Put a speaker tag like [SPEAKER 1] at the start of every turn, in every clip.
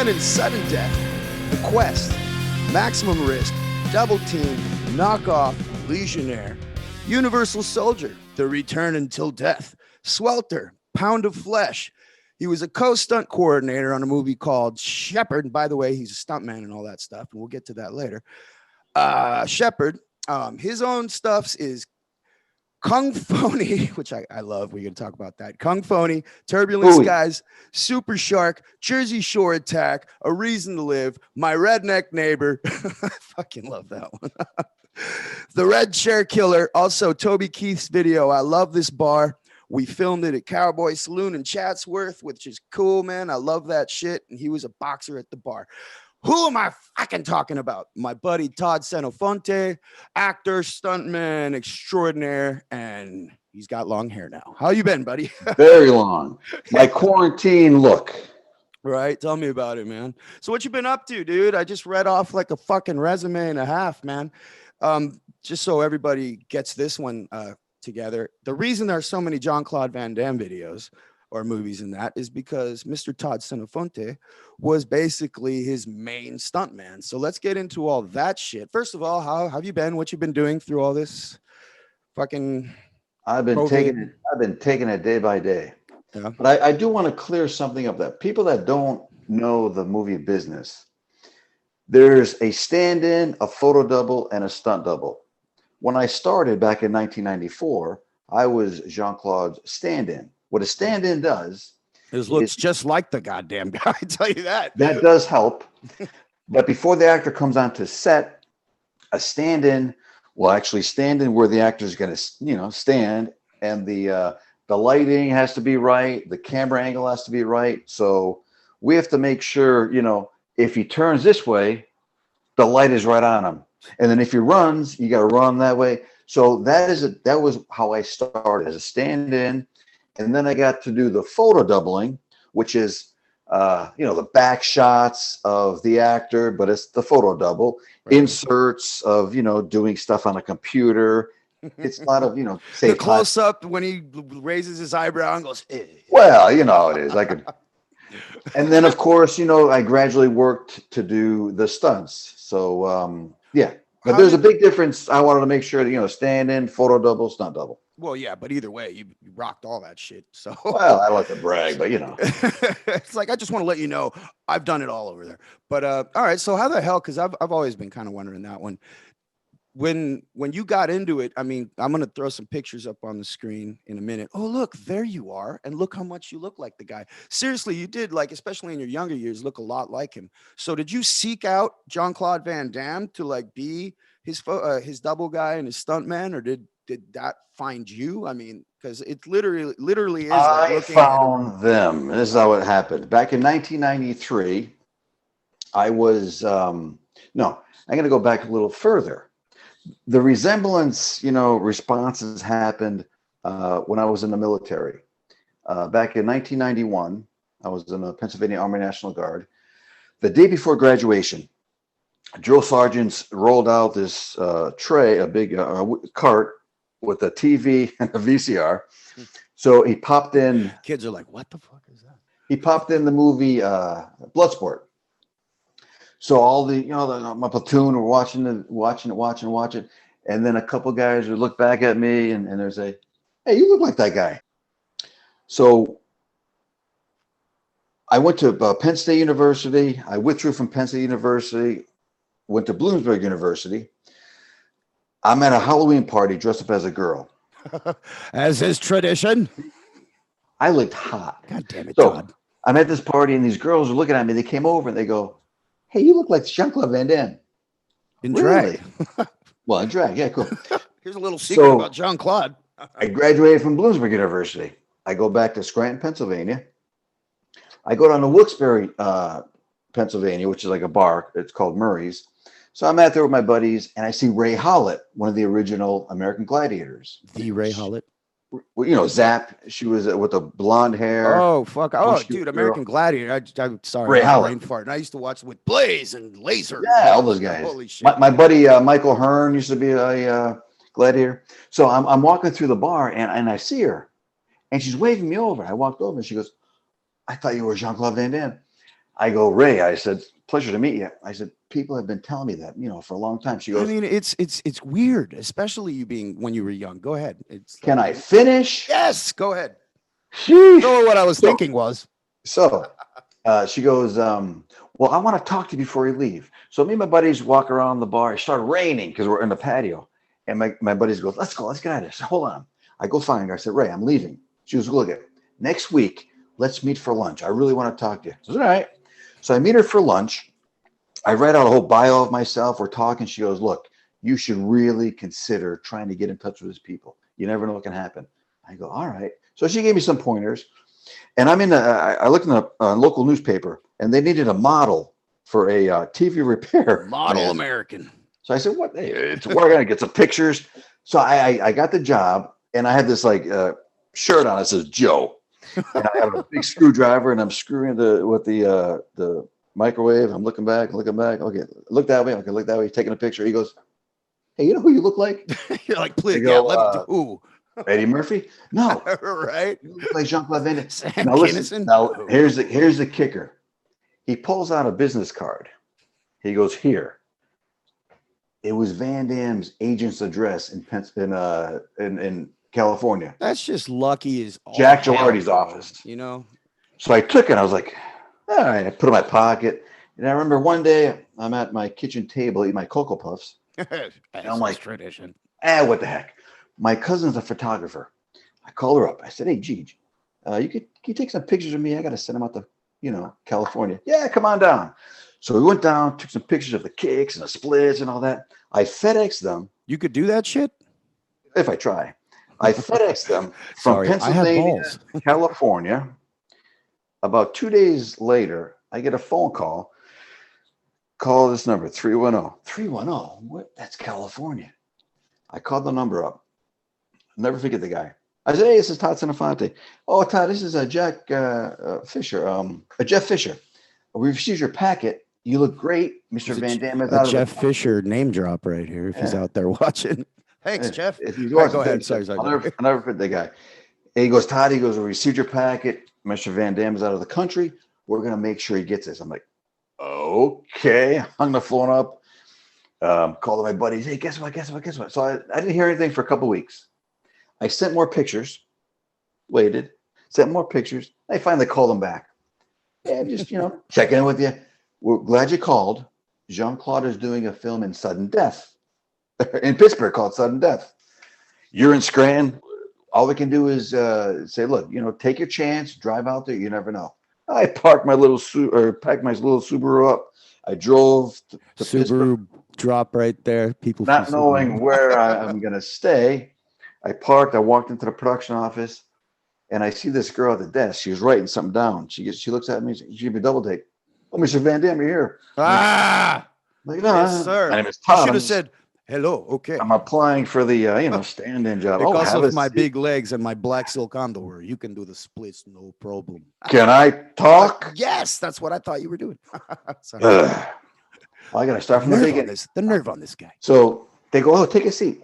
[SPEAKER 1] and sudden death, the quest, maximum risk, double team, knockoff, legionnaire, universal soldier, the return until death, swelter, pound of flesh. He was a co-stunt coordinator on a movie called Shepherd. By the way, he's a stuntman and all that stuff, and we'll get to that later. Shepherd, his own stuffs is Kung Phony, which I love. We're going to talk about that. Kung Phony, Turbulent Skies, Super Shark, Jersey Shore Attack, A Reason to Live, My Redneck Neighbor. I fucking love that one. The Red Chair Killer. Also, Toby Keith's video, I Love This Bar. We filmed it at Cowboy Saloon in Chatsworth, which is cool, man. I love that shit. And he was a boxer at the bar. Who am I fucking talking about? My buddy Tod Senofonte, actor, stuntman extraordinaire, and he's got long hair now. How you been, buddy?
[SPEAKER 2] Very long. My quarantine look.
[SPEAKER 1] Right, tell me about it, man. So what you been up to, dude? I just read off like a fucking resume and a half, man. Just so everybody gets this one together. The reason there are so many Jean-Claude Van Damme videos or movies in that is because Mr. Tod Senofonte was basically his main stuntman. So let's get into all that shit. First of all, how have you been? What you been doing through all this fucking
[SPEAKER 2] I've been taking it day by day. Yeah. But I do want to clear something up that people that don't know the movie business, there's a stand-in, a photo double, and a stunt double. When I started back in 1994, I was Jean-Claude's stand-in. What a stand-in does
[SPEAKER 1] is looks just like the goddamn guy. I tell you that.
[SPEAKER 2] That does help. But before the actor comes onto set, a stand-in will actually stand in where the actor is going to, stand, and the lighting has to be right, the camera angle has to be right. So we have to make sure, if he turns this way, the light is right on him, and then if he runs, you got to run that way. So that was how I started as a stand-in. And then I got to do the photo doubling, which is, the back shots of the actor, but it's the photo double. Right. Inserts of, doing stuff on a computer. It's a lot of,
[SPEAKER 1] say the close up when he raises his eyebrow and goes, eh.
[SPEAKER 2] Well, it is. I could. And then, of course, I gradually worked to do the stunts. So, yeah. But there's a big difference. I wanted to make sure that, stand in, photo double, stunt double.
[SPEAKER 1] Well, yeah, but either way, you rocked all that shit. So,
[SPEAKER 2] well, I like to brag, but
[SPEAKER 1] it's like I just want to let you know I've done it all over there. But all right, so how the hell? Because I've always been kind of wondering that one. When you got into it, I mean, I'm gonna throw some pictures up on the screen in a minute. Oh, look, there you are, and look how much you look like the guy. Seriously, you did, like, especially in your younger years, look a lot like him. So, did you seek out Jean-Claude Van Damme to like be his double guy and his stuntman, or did that find you? I mean, because it literally is.
[SPEAKER 2] I found them. This is how it happened. Back in 1993, I was I'm going to go back a little further. The resemblance, responses happened when I was in the military. Back in 1991, I was in the Pennsylvania Army National Guard. The day before graduation, drill sergeants rolled out this tray, a big cart with a TV and a VCR. So he popped in.
[SPEAKER 1] Kids are like, what the fuck is that?
[SPEAKER 2] He popped in the movie Bloodsport. So all my platoon were watching it. And then a couple guys would look back at me and they'd say, hey, you look like that guy. So I went to Penn State University. I withdrew from Penn State University, went to Bloomsburg University. I'm at a Halloween party dressed up as a girl.
[SPEAKER 1] As is tradition.
[SPEAKER 2] I looked hot.
[SPEAKER 1] God damn it,
[SPEAKER 2] so
[SPEAKER 1] Todd.
[SPEAKER 2] I'm at this party and these girls are looking at me. They came over and they go, hey, you look like Jean-Claude Van Damme.
[SPEAKER 1] In drag.
[SPEAKER 2] Well, in drag. Yeah, cool.
[SPEAKER 1] Here's a little secret about Jean-Claude.
[SPEAKER 2] I graduated from Bloomsburg University. I go back to Scranton, Pennsylvania. I go down to Wilkes-Barre, Pennsylvania, which is like a bar. It's called Murray's. So I'm out there with my buddies, and I see Ray Hollett, one of the original American Gladiators.
[SPEAKER 1] The Ray Hollett?
[SPEAKER 2] Zap. She was with the blonde hair.
[SPEAKER 1] Oh, fuck. Oh, dude, American Gladiator. I'm sorry.
[SPEAKER 2] Ray Hollett.
[SPEAKER 1] Brain fart. And I used to watch with Blaze and Laser.
[SPEAKER 2] Yeah, all those guys.
[SPEAKER 1] Holy shit.
[SPEAKER 2] My buddy Michael Hearn used to be a gladiator. So I'm walking through the bar, and I see her, and she's waving me over. I walked over, and she goes, I thought you were Jean-Claude Van Damme. I go, Ray, I said, pleasure to meet you. I said, people have been telling me that, for a long time. She
[SPEAKER 1] I
[SPEAKER 2] goes,
[SPEAKER 1] mean, it's weird, especially you being when you were young. Go ahead. It's
[SPEAKER 2] can
[SPEAKER 1] like,
[SPEAKER 2] I finish?
[SPEAKER 1] yes, go ahead.
[SPEAKER 2] Sheesh.
[SPEAKER 1] So what I was
[SPEAKER 2] So,
[SPEAKER 1] thinking was,
[SPEAKER 2] so she goes, well, I want to talk to you before you leave. So me and my buddies walk around the bar. It started raining because we're in the patio. And my buddies go, let's go. Let's get out of here. I said, hold on. I go find her. I said, Ray, I'm leaving. She goes, look, next week, let's meet for lunch. I really want to talk to you. I said, all right. So I meet her for lunch. I write out a whole bio of myself. We're talking. She goes, look, you should really consider trying to get in touch with these people. You never know what can happen. I go, all right. So she gave me some pointers. And I looked in a local newspaper, and they needed a model for a TV repair.
[SPEAKER 1] model American.
[SPEAKER 2] So I said, what? Hey, we're going to get some pictures. So I got the job, and I had this shirt on that says Joe. And I have a big screwdriver, and I'm screwing with the microwave. I'm looking back. Okay, look that way. Okay, look that way. He's taking a picture. He goes, hey, you know who you look like?
[SPEAKER 1] You're like, please,
[SPEAKER 2] go,
[SPEAKER 1] let me do. Who?
[SPEAKER 2] Eddie Murphy? No.
[SPEAKER 1] Right?
[SPEAKER 2] You look like Jean-Claude Van Damme.
[SPEAKER 1] Sam
[SPEAKER 2] Now listen.
[SPEAKER 1] Kinison?
[SPEAKER 2] Now here's the kicker. He pulls out a business card. He goes, here. It was Van Damme's agent's address in California.
[SPEAKER 1] That's just lucky as all
[SPEAKER 2] Jack
[SPEAKER 1] hell,
[SPEAKER 2] Gilardi's
[SPEAKER 1] bro.
[SPEAKER 2] office. So I took it. I was like, all right. I put it in my pocket. And I remember one day I'm at my kitchen table eating my Cocoa Puffs.
[SPEAKER 1] And
[SPEAKER 2] I'm like,
[SPEAKER 1] tradition.
[SPEAKER 2] What the heck? My cousin's a photographer. I called her up. I said, hey, Gigi, can you take some pictures of me? I got to send them out to, California. Yeah, come on down. So we went down, took some pictures of the kicks and the splits and all that. I FedExed them.
[SPEAKER 1] You could do that shit?
[SPEAKER 2] If I try. I FedExed them from Pennsylvania, California. About 2 days later, I get a phone call. Call this number, 310. 310? What? That's California. I called the number up. I'll never forget the guy. I said, hey, this is Tod Senofonte. Oh, Todd, this is Jack Fisher. Jeff Fisher. We received your packet. You look great. Mr. Van Damme is out of
[SPEAKER 1] Jeff Fisher name drop right here if he's out there watching. Thanks, Jeff.
[SPEAKER 2] If he's watching,
[SPEAKER 1] go ahead. Sorry.
[SPEAKER 2] I'll never forget the guy. And he goes, Todd, we received your packet. Mr. Van Damme is out of the country. We're going to make sure he gets this. I'm like, okay. Hung the phone up. Called my buddies. Hey, guess what? So I didn't hear anything for a couple of weeks. I sent more pictures. Waited. Sent more pictures. I finally called them back. Yeah, just, checking in with you. We're glad you called. Jean-Claude is doing a film in Sudden Death in Pittsburgh called Sudden Death. You're in Scranton. All we can do is say, look, take your chance, drive out there. You never know. I parked packed my little Subaru up. I drove to
[SPEAKER 1] Subaru
[SPEAKER 2] Pittsburgh,
[SPEAKER 1] drop right there. People
[SPEAKER 2] not knowing where I'm going to stay. I parked. I walked into the production office, and I see this girl at the desk. She was writing something down. She looks at me. She gives me a double take. Oh, Mr. Van Damme, you're here. Like, no,
[SPEAKER 1] yes, sir.
[SPEAKER 2] My name is Todd.
[SPEAKER 1] You should have said, hello, okay.
[SPEAKER 2] I'm applying for the stand-in job.
[SPEAKER 1] Because of my big legs and my black silk underwear, you can do the splits, no problem.
[SPEAKER 2] Can I talk?
[SPEAKER 1] Yes, that's what I thought you were doing.
[SPEAKER 2] I got to start from the beginning.
[SPEAKER 1] The nerve on this guy.
[SPEAKER 2] So they go, oh, take a seat.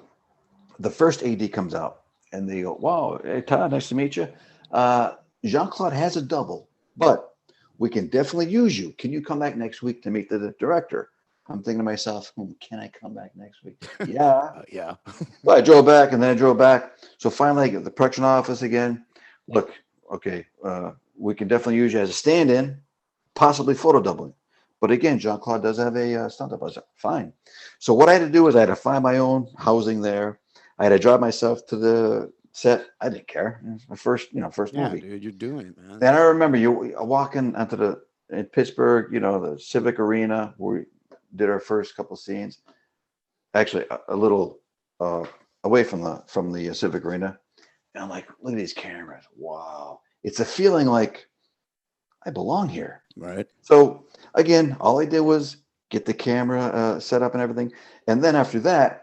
[SPEAKER 2] The first AD comes out, and they go, wow, hey, Todd, nice to meet you. Jean-Claude has a double, but we can definitely use you. Can you come back next week to meet the director? I'm thinking to myself, can I come back next week? Yeah.
[SPEAKER 1] Yeah.
[SPEAKER 2] Well, I drove back, and then I drove back. So finally, I get the production office again. Look, okay, we can definitely use you as a stand-in, possibly photo doubling. But again, Jean-Claude does have a stunt double. I said, fine. So what I had to do was I had to find my own housing there. I had to drive myself to the set. I didn't care. It was my first movie.
[SPEAKER 1] Dude, you're doing it, man.
[SPEAKER 2] Then I remember you walking onto in Pittsburgh, the Civic Arena where we did our first couple scenes. Actually, a little away from the Civic Arena, and I'm like, look at these cameras. Wow, it's a feeling like I belong here.
[SPEAKER 1] Right.
[SPEAKER 2] So again, all I did was get the camera set up and everything, and then after that,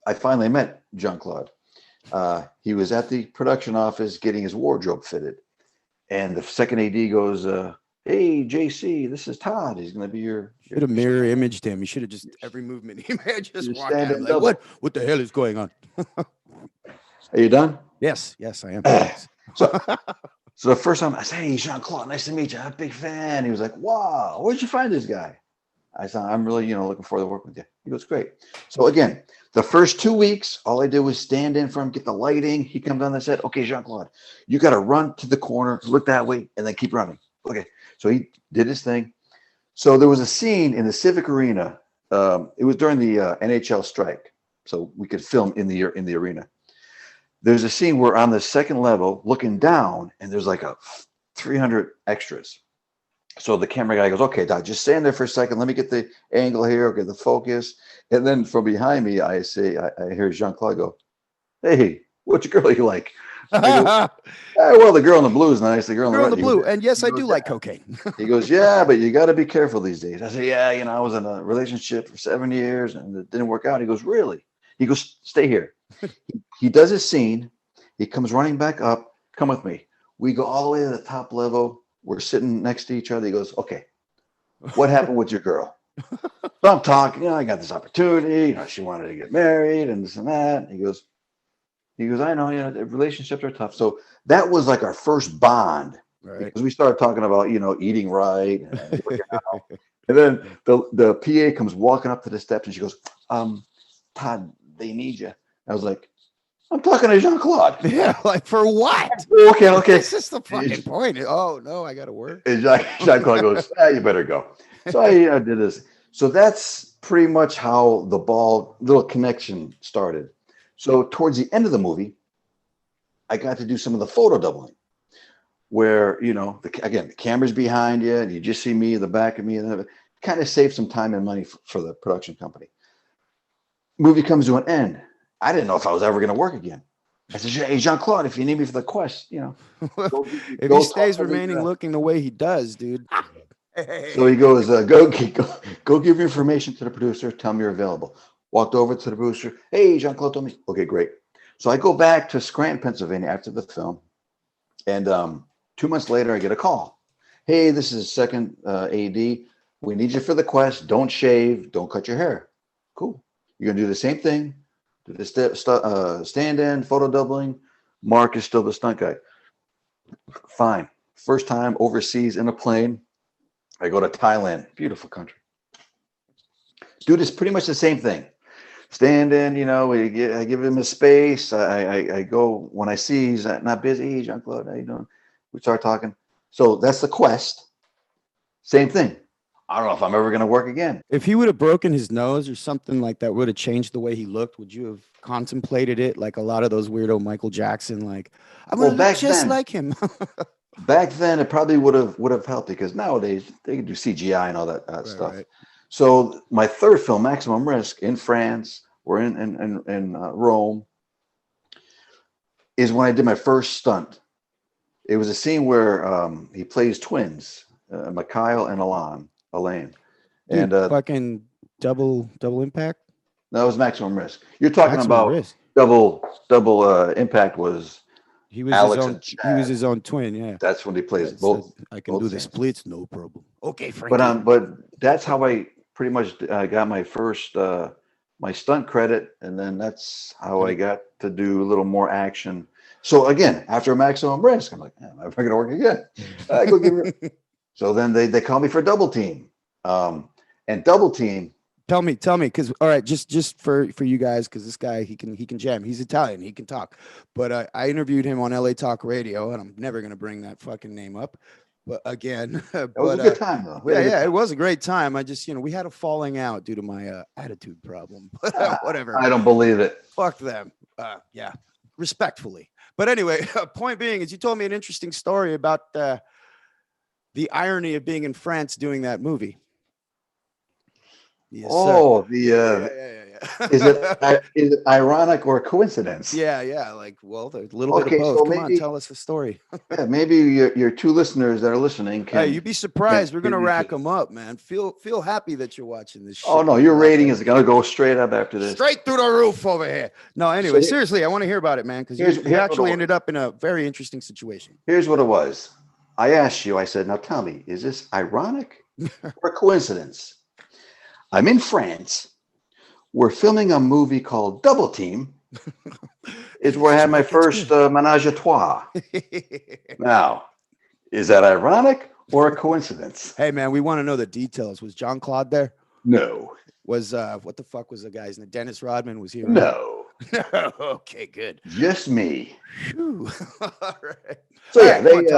[SPEAKER 2] I finally met Jean-Claude. He was at the production office getting his wardrobe fitted, and the second AD goes, hey, JC, this is Todd. He's going to be your
[SPEAKER 1] should have mirror imaged him. You should have just every movement he made just walk out like, what the hell is going on?
[SPEAKER 2] Are you done?
[SPEAKER 1] Yes, I am.
[SPEAKER 2] So the first time I said, "Hey, Jean-Claude, nice to meet you. I'm a big fan." He was like, "Wow, where'd you find this guy?" I said, "I'm really, looking forward to working with you." He goes, "Great." So again, the first 2 weeks, all I did was stand in for him, get the lighting. He comes on and said, "Okay, Jean-Claude, you got to run to the corner, look that way, and then keep running." Okay. So he did his thing. So there was a scene in the Civic Arena. It was during the NHL strike, so we could film in the arena. There's a scene where on the second level, looking down, and there's like a 300 extras. So the camera guy goes, "Okay, Doc, just stand there for a second. Let me get the angle here, get the focus." And then from behind me, I hear Jean-Claude go, "Hey, what girl you like?" I go, "Well, the girl in the blue is nice. The girl in the
[SPEAKER 1] Girl in
[SPEAKER 2] red."
[SPEAKER 1] the blue. And yes,
[SPEAKER 2] He
[SPEAKER 1] I
[SPEAKER 2] goes,
[SPEAKER 1] do like cocaine.
[SPEAKER 2] he goes, "Yeah, but you got to be careful these days." I said, "Yeah, I was in a relationship for 7 years and it didn't work out." He goes, "Really?" He goes, "Stay here." He does his scene. He comes running back up. "Come with me." We go all the way to the top level. We're sitting next to each other. He goes, "Okay, what happened with your girl?" So I'm talking, I got this opportunity. She wanted to get married and this and that. He goes, "I know, the relationships are tough." So that was like our first bond
[SPEAKER 1] Right.
[SPEAKER 2] because we started talking about, eating right and working out. And then the PA comes walking up to the steps and she goes, "Todd, they need you." I was like, "I'm talking to Jean-Claude."
[SPEAKER 1] Yeah, like for what?
[SPEAKER 2] Okay.
[SPEAKER 1] This is the fucking point. Oh no, I gotta work.
[SPEAKER 2] And Jean-Claude goes, "You better go." So I did this. So that's pretty much how the little connection started. So towards the end of the movie, I got to do some of the photo doubling where, again, the camera's behind you and you just see me in the back of me, and kind of save some time and money for the production company. Movie comes to an end. I didn't know if I was ever going to work again. I said, "Hey, Jean-Claude, if you need me for the quest,
[SPEAKER 1] If
[SPEAKER 2] go
[SPEAKER 1] he
[SPEAKER 2] talk
[SPEAKER 1] stays
[SPEAKER 2] to
[SPEAKER 1] remaining looking the way he does, dude.
[SPEAKER 2] So he goes, go give your information to the producer. Tell me you're available." Walked over to the producer. "Hey, Jean-Claude told me." "Okay, great." So I go back to Scranton, Pennsylvania after the film. And 2 months later, I get a call. "Hey, this is second AD. We need you for the quest. Don't shave. Don't cut your hair." Cool. You're going to do the same thing. Do the stand-in, photo doubling. Mark is still the stunt guy. Fine. First time overseas in a plane. I go to Thailand. Beautiful country. Do this pretty much the same thing. Stand in, I give him his space. I go when I see he's not busy. "Hey, Jean-Claude, how you doing?" We start talking. So that's the quest. Same thing. I don't know if I'm ever going to work again.
[SPEAKER 1] If he would have broken his nose or something like that would have changed the way he looked, would you have contemplated it like a lot of those weirdo Michael Jackson, like, "I'm gonna look just like him"?
[SPEAKER 2] Back then, it probably would have helped because nowadays they can do CGI and all that stuff.
[SPEAKER 1] Right.
[SPEAKER 2] So my third film, Maximum Risk, in France, we're in Rome, is when I did my first stunt. It was a scene where he plays twins, Mikhail and Elaine.
[SPEAKER 1] Dude,
[SPEAKER 2] And
[SPEAKER 1] fucking double impact.
[SPEAKER 2] that was Maximum Risk. You're talking
[SPEAKER 1] Maximum
[SPEAKER 2] about
[SPEAKER 1] Risk.
[SPEAKER 2] double impact was
[SPEAKER 1] He was
[SPEAKER 2] Alex
[SPEAKER 1] his
[SPEAKER 2] and
[SPEAKER 1] own.
[SPEAKER 2] Chad.
[SPEAKER 1] He was his own twin. Yeah.
[SPEAKER 2] That's when he plays
[SPEAKER 1] That's
[SPEAKER 2] both.
[SPEAKER 1] I can
[SPEAKER 2] both
[SPEAKER 1] do the
[SPEAKER 2] scenes.
[SPEAKER 1] splits, no problem. Okay, Frankie.
[SPEAKER 2] But that's how I pretty much got my first my stunt credit, and then that's how I got to do a little more action. So again, after Maximum Risk, I'm like, "Am I going to work again?" I go give it. So then they call me for Double Team, and Double Team.
[SPEAKER 1] Tell me, because all right, just for you guys, because this guy he can jam. He's Italian, he can talk. But I interviewed him on LA Talk Radio, and I'm never gonna bring that fucking name up. But again,
[SPEAKER 2] It was a good time though.
[SPEAKER 1] It was a great time. I just we had a falling out due to my attitude problem. But whatever.
[SPEAKER 2] I don't believe it.
[SPEAKER 1] Fuck them. Yeah, respectfully. But anyway, point being is you told me an interesting story about the irony of being in France doing that movie. Yes,
[SPEAKER 2] is it ironic or a coincidence?
[SPEAKER 1] Yeah. Like, well, there's a little bit of both. So Come on, tell us the story.
[SPEAKER 2] Yeah, maybe your two listeners that are listening can.
[SPEAKER 1] Hey, you'd be surprised. We're gonna rack them up, man. Feel happy that you're watching this shit.
[SPEAKER 2] Oh no, your rating is gonna go straight up after this.
[SPEAKER 1] Straight through the roof over here. No, anyway, seriously, I want to hear about it, man, because you actually ended up in a very interesting situation.
[SPEAKER 2] Here's what it was. I asked you. I said, "Now tell me, is this ironic or a coincidence?" I'm in France. We're filming a movie called Double Team. is where I had my first menage a trois. Now, is that ironic or a coincidence?
[SPEAKER 1] Hey man, we want to know the details. Was jean-claud there?
[SPEAKER 2] No,
[SPEAKER 1] Was what the fuck was the guy's name? Dennis Rodman, was he around?
[SPEAKER 2] no,
[SPEAKER 1] No. Okay, good.
[SPEAKER 2] just me.
[SPEAKER 1] Phew. All right.
[SPEAKER 2] So
[SPEAKER 1] All
[SPEAKER 2] yeah,
[SPEAKER 1] right, come on,
[SPEAKER 2] they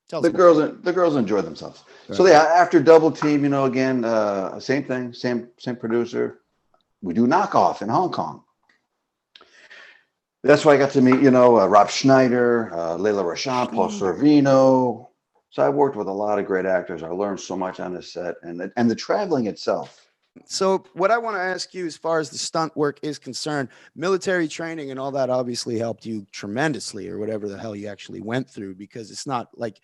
[SPEAKER 1] tell
[SPEAKER 2] the
[SPEAKER 1] us more.
[SPEAKER 2] girls enjoy themselves. So
[SPEAKER 1] Right.
[SPEAKER 2] yeah, after Double Team, again, same thing, same producer. We do Knockoff in Hong Kong. That's why I got to meet, Rob Schneider, Layla Rashan, Paul
[SPEAKER 1] Schneider.
[SPEAKER 2] Sorvino. So I worked with a lot of great actors. I learned so much on this set, and the traveling itself.
[SPEAKER 1] So, what I want to ask you, as far as the stunt work is concerned, military training and all that obviously helped you tremendously, or whatever the hell you actually went through, because it's not like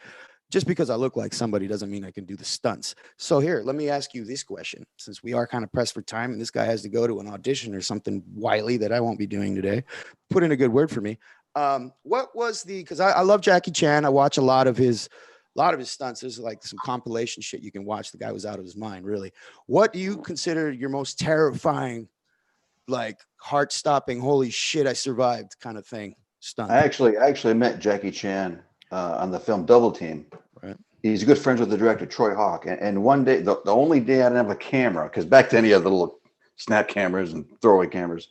[SPEAKER 1] just because I look like somebody doesn't mean I can do the stunts. So, here, let me ask you this question, since we are kind of pressed for time and this guy has to go to an audition or something wily that I won't be doing today. Put in a good word for me. What was because I love Jackie Chan. I watch a lot of his stunts. There's like some compilation shit you can watch. The guy was out of his mind, really. What do you consider your most terrifying, like heart-stopping, holy shit, I survived kind of thing stunt?
[SPEAKER 2] I actually met Jackie Chan on the film Double Team.
[SPEAKER 1] Right.
[SPEAKER 2] He's good friends with the director Troy Hawk, and one day, the only day I didn't have a camera, because back then he had the little snap cameras and throwaway cameras.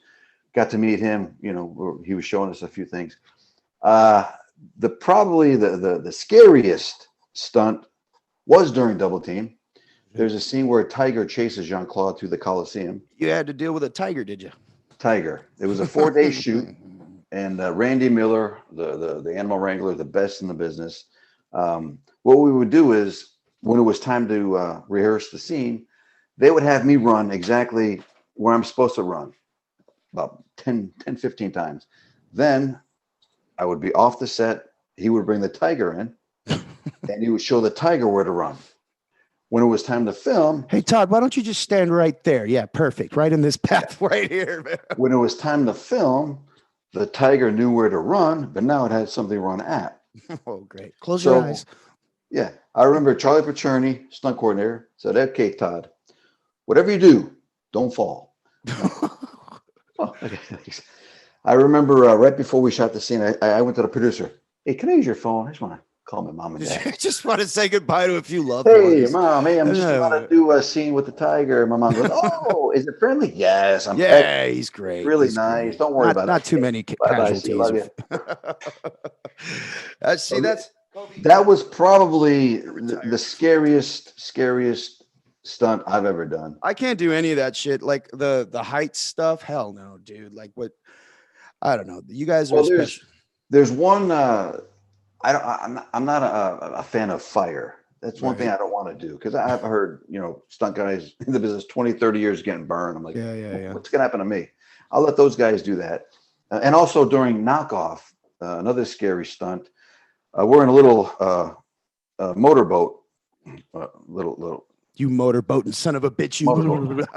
[SPEAKER 2] Got to meet him. Where he was showing us a few things. Probably the scariest stunt was during Double Team. There's a scene where a tiger chases Jean-Claude through the Coliseum.
[SPEAKER 1] You had to deal with a tiger, did you?
[SPEAKER 2] Tiger. It was a 4-day shoot, and Randy Miller, the animal wrangler, the best in the business. What we would do is, when it was time to rehearse the scene, they would have me run exactly where I'm supposed to run, about 10, 15 times. Then I would be off the set. He would bring the tiger in, and he would show the tiger where to run. When it was time to film,
[SPEAKER 1] Hey, Todd, why don't you just stand right there? Yeah, perfect. Right in this path right here, man.
[SPEAKER 2] when it was time to film, the tiger knew where to run, but now it had something to run at.
[SPEAKER 1] Oh, great. Close your eyes.
[SPEAKER 2] Yeah, I remember Charlie Pacerni, stunt coordinator, said, "Okay, Todd, whatever you do, don't fall." Oh, okay, thanks. I remember right before we shot the scene, I went to the producer. Hey, can I use your phone? I just want to call my mom and dad.
[SPEAKER 1] Just want to say goodbye to a few loved
[SPEAKER 2] Hey,
[SPEAKER 1] ones.
[SPEAKER 2] Mom, hey, I'm just about to do a scene with the tiger. My mom goes, "Oh, is it friendly?" Yes, I'm
[SPEAKER 1] Yeah, he's great.
[SPEAKER 2] really
[SPEAKER 1] He's
[SPEAKER 2] nice.
[SPEAKER 1] great.
[SPEAKER 2] Don't worry about it.
[SPEAKER 1] Not too many
[SPEAKER 2] Bye-bye. See you. Love
[SPEAKER 1] casualties. See, that's
[SPEAKER 2] That was probably the scariest stunt I've ever done.
[SPEAKER 1] I can't do any of that shit. Like the height stuff. Hell no, dude. Like what? I don't know. You guys are
[SPEAKER 2] Well,
[SPEAKER 1] special.
[SPEAKER 2] there's one. I'm not a fan of fire. That's one thing I don't want to do, because I've heard, stunt guys in the business 20, 30 years getting burned. I'm like,
[SPEAKER 1] Yeah.
[SPEAKER 2] what's going to happen to me? I'll let those guys do that. And also during Knockoff, another scary stunt, we're in a little motorboat, little
[SPEAKER 1] You motorboating son of a bitch. You.
[SPEAKER 2] motorboat.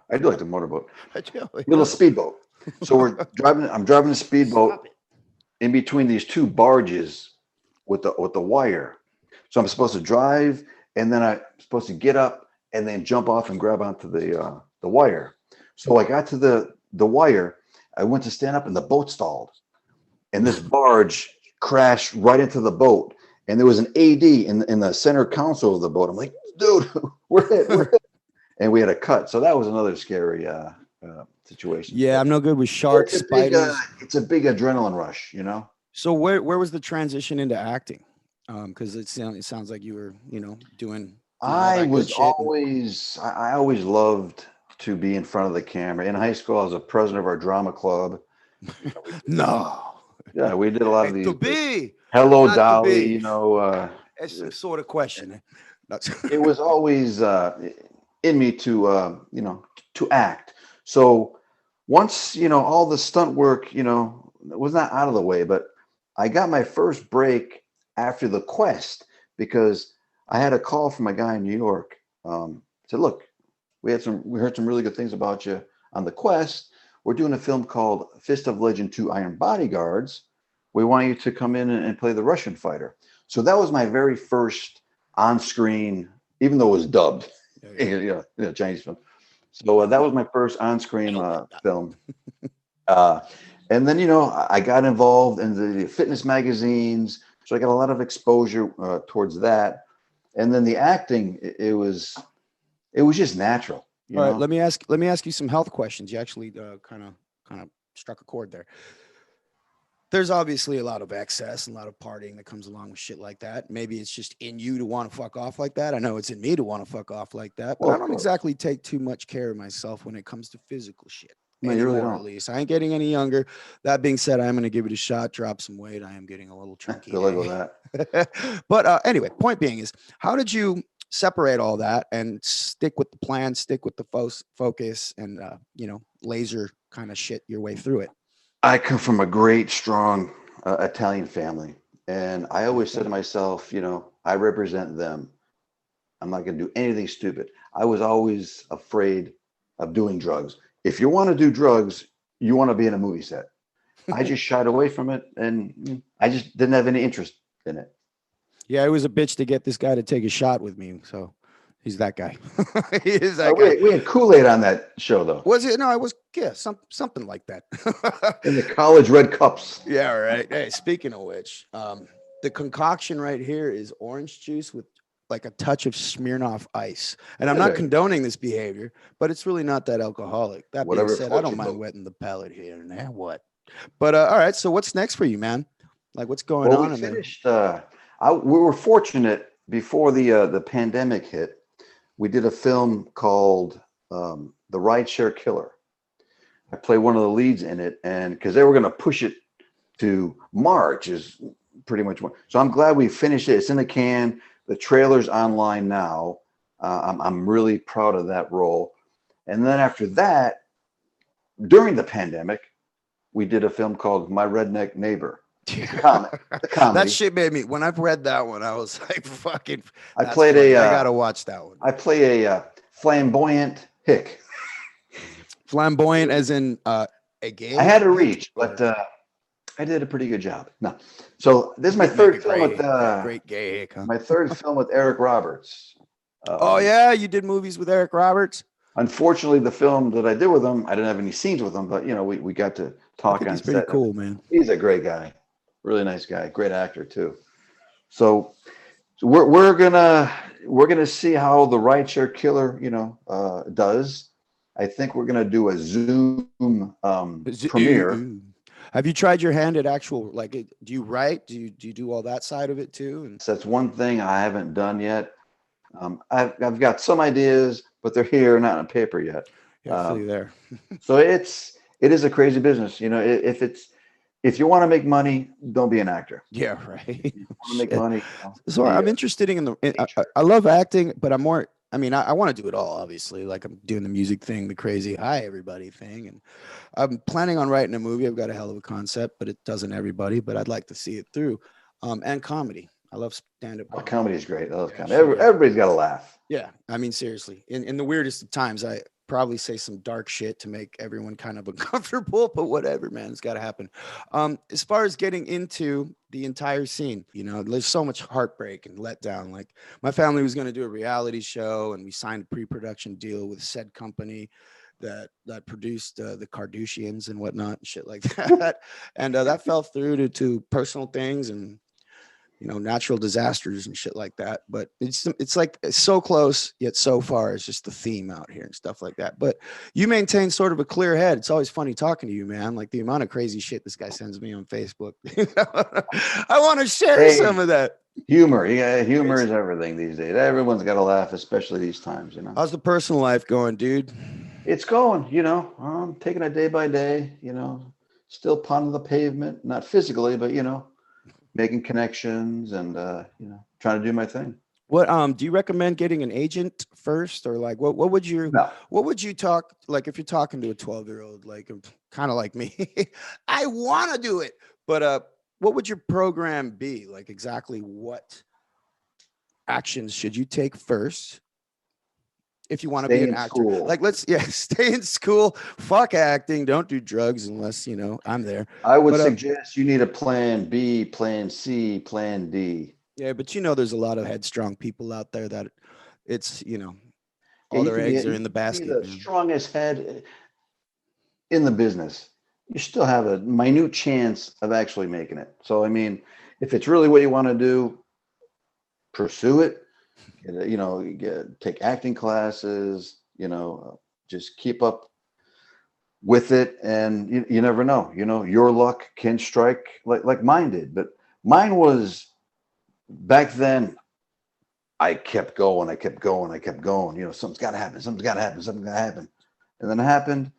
[SPEAKER 2] I do like the motorboat.
[SPEAKER 1] I do, yeah.
[SPEAKER 2] Little speedboat. So I'm driving the speedboat in between these two barges with the wire. So I'm supposed to drive, and then I'm supposed to get up and then jump off and grab onto the wire. So I got to the wire. I went to stand up, and the boat stalled, and this barge crashed right into the boat. And there was an AD in the center console of the boat. I'm like, dude, we're hit. And we had a cut. So that was another scary situation.
[SPEAKER 1] Yeah, I'm no good with sharks, spiders.
[SPEAKER 2] It's a big adrenaline rush,
[SPEAKER 1] So where was the transition into acting? Because it sounds like you were, doing.
[SPEAKER 2] I always loved to be in front of the camera. In high school, I was a president of our drama club.
[SPEAKER 1] No.
[SPEAKER 2] Yeah, we did a lot of these.
[SPEAKER 1] To be.
[SPEAKER 2] Hello,
[SPEAKER 1] Not to
[SPEAKER 2] Dolly.
[SPEAKER 1] be. That's some sort of question.
[SPEAKER 2] It was always in me to to act. So once all the stunt work was not out of the way, but I got my first break after The Quest, because I had a call from a guy in New York. Said, "Look, we heard some really good things about you on The Quest. We're doing a film called Fist of Legend 2: Iron Bodyguards. We want you to come in and play the Russian fighter." So that was my very first on-screen, even though it was dubbed, Chinese film. So that was my first on-screen film. And then, I got involved in the fitness magazines. So I got a lot of exposure towards that. And then the acting, it was just natural,
[SPEAKER 1] All right, let me ask you some health questions. You actually kind of struck a chord there. There's obviously a lot of excess and a lot of partying that comes along with shit like that. Maybe it's just in you to want to fuck off like that. I know it's in me to want to fuck off like that, but
[SPEAKER 2] Well,
[SPEAKER 1] I
[SPEAKER 2] of
[SPEAKER 1] don't
[SPEAKER 2] course.
[SPEAKER 1] exactly take too much care of myself when it comes to physical shit
[SPEAKER 2] No, you really
[SPEAKER 1] anymore, at
[SPEAKER 2] don't.
[SPEAKER 1] least. I ain't getting any younger. That being said, I'm going to give it a shot, drop some weight. I am getting a little chunky
[SPEAKER 2] Good luck with that.
[SPEAKER 1] today. But anyway, point being is, how did you separate all that and stick with the plan, stick with the focus, and, laser kind of shit your way through it?
[SPEAKER 2] I come from a great, strong Italian family. And I always said to
[SPEAKER 1] Understand?
[SPEAKER 2] myself, I represent them. I'm not going to do anything stupid. I was always afraid of doing drugs. If you want to do drugs, you want to be in a movie set. I just shied away from it, and I just didn't have any interest in it.
[SPEAKER 1] Yeah, it was a bitch to get this guy to take a shot with me. So he's that guy. He is that guy.
[SPEAKER 2] We had Kool-Aid on that show, though,
[SPEAKER 1] Was it? No, I was. Yeah, something like that.
[SPEAKER 2] in the college red cups.
[SPEAKER 1] Yeah, right. Hey, speaking of which, the concoction right here is orange juice with like a touch of Smirnoff ice. And I'm
[SPEAKER 2] Yeah,
[SPEAKER 1] not
[SPEAKER 2] there you go.
[SPEAKER 1] condoning this behavior, but it's really not that alcoholic. That being
[SPEAKER 2] Whatever
[SPEAKER 1] said, I
[SPEAKER 2] floats
[SPEAKER 1] don't
[SPEAKER 2] your
[SPEAKER 1] mind
[SPEAKER 2] boat.
[SPEAKER 1] wetting the palate here and there. What? But all right. So what's next for you, man? Like, what's going
[SPEAKER 2] Well, we
[SPEAKER 1] on in the?
[SPEAKER 2] finished. We were fortunate before the pandemic hit. We did a film called "The Rideshare Killer." I play one of the leads in it, and because they were going to push it to March, is pretty much one. So I'm glad we finished it. It's in the can. The trailer's online now. I'm really proud of that role. And then after that, during the pandemic, we did a film called My Redneck Neighbor. It's a
[SPEAKER 1] That
[SPEAKER 2] comedy.
[SPEAKER 1] shit made me. When I've read that one, I was like, "Fucking,
[SPEAKER 2] I
[SPEAKER 1] that's
[SPEAKER 2] played
[SPEAKER 1] funny." I gotta watch that one.
[SPEAKER 2] I play a flamboyant hick.
[SPEAKER 1] Flamboyant, as in a
[SPEAKER 2] I
[SPEAKER 1] gay
[SPEAKER 2] had to
[SPEAKER 1] hick,
[SPEAKER 2] reach, but
[SPEAKER 1] or
[SPEAKER 2] I did a pretty good job. No, so this is my
[SPEAKER 1] you'd make
[SPEAKER 2] third
[SPEAKER 1] a
[SPEAKER 2] film with
[SPEAKER 1] great gay hick, huh?
[SPEAKER 2] my third film with Eric Roberts.
[SPEAKER 1] Oh
[SPEAKER 2] Um,
[SPEAKER 1] yeah, you did movies with Eric Roberts.
[SPEAKER 2] Unfortunately, the film that I did with him, I didn't have any scenes with him, but we got to
[SPEAKER 1] I
[SPEAKER 2] talk
[SPEAKER 1] think
[SPEAKER 2] on
[SPEAKER 1] he's pretty
[SPEAKER 2] set.
[SPEAKER 1] cool, man.
[SPEAKER 2] He's a great guy, really nice guy, great actor too. So, we're gonna see how the rideshare killer does. I think we're gonna do a Zoom premiere.
[SPEAKER 1] Have you tried your hand at actual like? Do you write? Do you do all that side of it too? And
[SPEAKER 2] So that's one thing I haven't done yet. I've got some ideas, but they're here, not on paper yet.
[SPEAKER 1] yeah, I feel
[SPEAKER 2] Um,
[SPEAKER 1] you there.
[SPEAKER 2] so it is a crazy business. If you want to make money, don't be an actor.
[SPEAKER 1] Yeah, right.
[SPEAKER 2] You want to make
[SPEAKER 1] Shit.
[SPEAKER 2] money,
[SPEAKER 1] So
[SPEAKER 2] be
[SPEAKER 1] I'm
[SPEAKER 2] a
[SPEAKER 1] interested in the.
[SPEAKER 2] teacher.
[SPEAKER 1] I love acting, but I'm more. I mean, I want to do it all, obviously. Like I'm doing the music thing, the crazy hi everybody thing, and I'm planning on writing a movie. I've got a hell of a concept, but it doesn't everybody. But I'd like to see it through. And comedy. I love stand-up comedy.
[SPEAKER 2] Comedy is great. I love
[SPEAKER 1] Yeah,
[SPEAKER 2] comedy.
[SPEAKER 1] shit, yeah.
[SPEAKER 2] Everybody's got to laugh.
[SPEAKER 1] Yeah, I mean, seriously. In the weirdest of times, I probably say some dark shit to make everyone kind of uncomfortable, but whatever, man, it's got to happen. As far as getting into the entire scene, there's so much heartbreak and letdown. Like my family was going to do a reality show, and we signed a pre-production deal with said company that produced the Kardashians and whatnot, and shit like that, and that fell through to personal things and natural disasters and shit like that. But it's like it's so close yet so far. It's just the theme out here and stuff like that. But you maintain sort of a clear head. It's always funny talking to you, man. Like the amount of crazy shit this guy sends me on Facebook. I want to share some
[SPEAKER 2] Hey,
[SPEAKER 1] of that.
[SPEAKER 2] humor. Yeah, humor
[SPEAKER 1] Crazy.
[SPEAKER 2] is everything these days. Everyone's got to laugh, especially these times.
[SPEAKER 1] How's the personal life going, dude?
[SPEAKER 2] It's going, I'm taking it day by day, still pounding the pavement, not physically, but, making connections and, trying to do my thing.
[SPEAKER 1] What do you recommend getting an agent first, or like
[SPEAKER 2] No,
[SPEAKER 1] what would you talk like if you're talking to a 12-year-old like kind of like me? I want to do it, but what would your program be? Like exactly what actions should you take first if you want to be
[SPEAKER 2] stay
[SPEAKER 1] an
[SPEAKER 2] in
[SPEAKER 1] actor?
[SPEAKER 2] school.
[SPEAKER 1] Like stay in school, fuck acting, don't do drugs unless I'm there.
[SPEAKER 2] I would
[SPEAKER 1] But
[SPEAKER 2] suggest you need a plan B, plan C, plan D.
[SPEAKER 1] yeah, but there's a lot of headstrong people out there that it's
[SPEAKER 2] Yeah,
[SPEAKER 1] all their eggs are
[SPEAKER 2] you
[SPEAKER 1] in the
[SPEAKER 2] can be
[SPEAKER 1] basket,
[SPEAKER 2] the
[SPEAKER 1] man.
[SPEAKER 2] strongest head in the business. you still have a minute chance of actually making it. So, I mean, if it's really what you want to do, pursue it. Take acting classes. Just keep up with it, and you never know. Your luck can strike like mine did. But mine was back then. I kept going. I kept going. I kept going. Something's got to happen. Something's got to happen. Something's got to happen, and then it happened.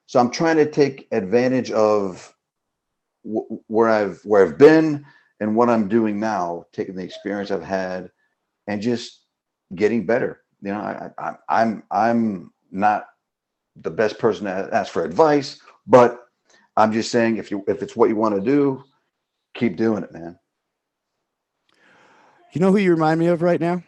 [SPEAKER 2] So I'm trying to take advantage of where I've been and what I'm doing now, taking the experience I've had and just getting better. I'm not the best person to ask for advice, but I'm just saying if it's what you want to do, keep doing it, man.
[SPEAKER 1] You know who you remind me of right now?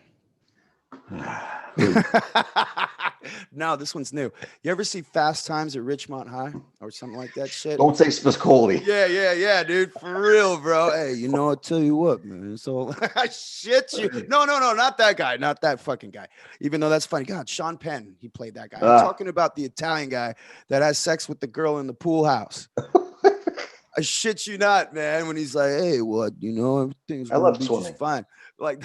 [SPEAKER 1] No, this one's new. You ever see Fast Times at Ridgemont High or something like that shit?
[SPEAKER 2] Don't say Spicoli.
[SPEAKER 1] Yeah, dude. For real, bro. Hey, I'll tell you what, man. So I shit you. No, not that guy. Not that fucking guy. Even though that's funny. God, Sean Penn, he played that guy. I'm talking about the Italian guy that has sex with the girl in the pool house. I shit you not, man. When he's like, hey, what? Everything's gonna be just fine. Like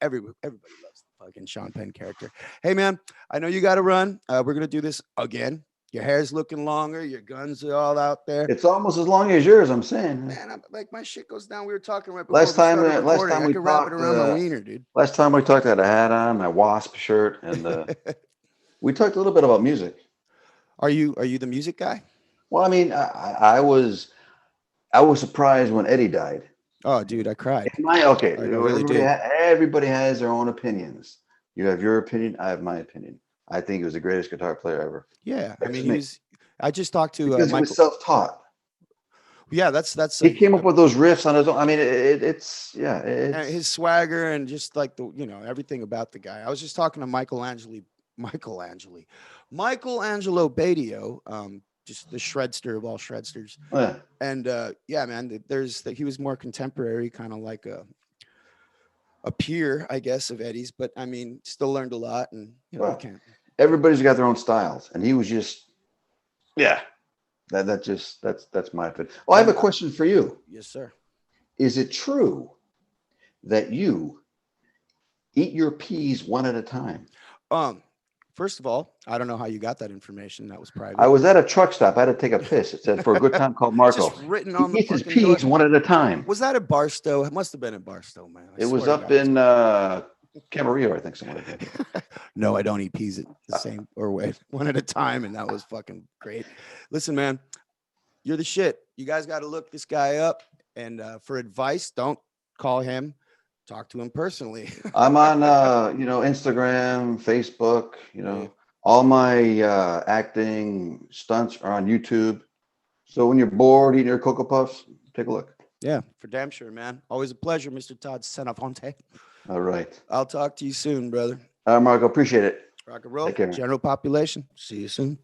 [SPEAKER 1] everybody loves the fucking Sean Penn character. Hey, man, I know you got to run. We're gonna do this again. Your hair's looking longer. Your guns are all out there.
[SPEAKER 2] It's almost as long as yours. I'm saying,
[SPEAKER 1] man. My shit goes down. We were talking right before last time we could wrap it around my wiener, dude.
[SPEAKER 2] Last time we talked, I had a hat on, my wasp shirt, and we talked a little bit about music.
[SPEAKER 1] Are you the music guy?
[SPEAKER 2] Well, I mean, I was surprised when Eddie died.
[SPEAKER 1] Oh, dude, I cried.
[SPEAKER 2] Everybody has their own opinions. You have your opinion. I have my opinion. I think he was the greatest guitar player ever.
[SPEAKER 1] Yeah, I mean, I just talked to
[SPEAKER 2] because he was self-taught.
[SPEAKER 1] Yeah, that's.
[SPEAKER 2] He came up with those riffs on his own. I mean, it's
[SPEAKER 1] his swagger and just like everything about the guy. I was just talking to Michelangelo Badio, just the shredster of all shredsters.
[SPEAKER 2] Oh, yeah.
[SPEAKER 1] And man, he was more contemporary, kind of like a peer, I guess, of Eddie's, but I mean, still learned a lot, and you can't.
[SPEAKER 2] Everybody's got their own styles, and he was just, that's my opinion. Well, I have a question for you.
[SPEAKER 1] Yes, sir.
[SPEAKER 2] Is it true that you eat your peas one at a time?
[SPEAKER 1] First of all, I don't know how you got that information. That was private.
[SPEAKER 2] I was at a truck stop. I had to take a piss. It said, for a good time called Marco.
[SPEAKER 1] Just written on
[SPEAKER 2] he eats his peas one at a time.
[SPEAKER 1] Was that at Barstow? It must have been at Barstow, man.
[SPEAKER 2] It was up in Camarillo, I think, somewhere like that.
[SPEAKER 1] No, I don't eat peas at the same one at a time, and that was fucking great. Listen, man, you're the shit. You guys got to look this guy up, and for advice, don't call him. Talk to him personally.
[SPEAKER 2] I'm on, Instagram, Facebook, all my acting stunts are on YouTube. So when you're bored eating your Cocoa Puffs, take a look.
[SPEAKER 1] Yeah, for damn sure, man. Always a pleasure, Mr. Tod Senofonte.
[SPEAKER 2] All right.
[SPEAKER 1] I'll talk to you soon, brother.
[SPEAKER 2] Marco, appreciate it.
[SPEAKER 1] Rock and roll. General population. See you soon.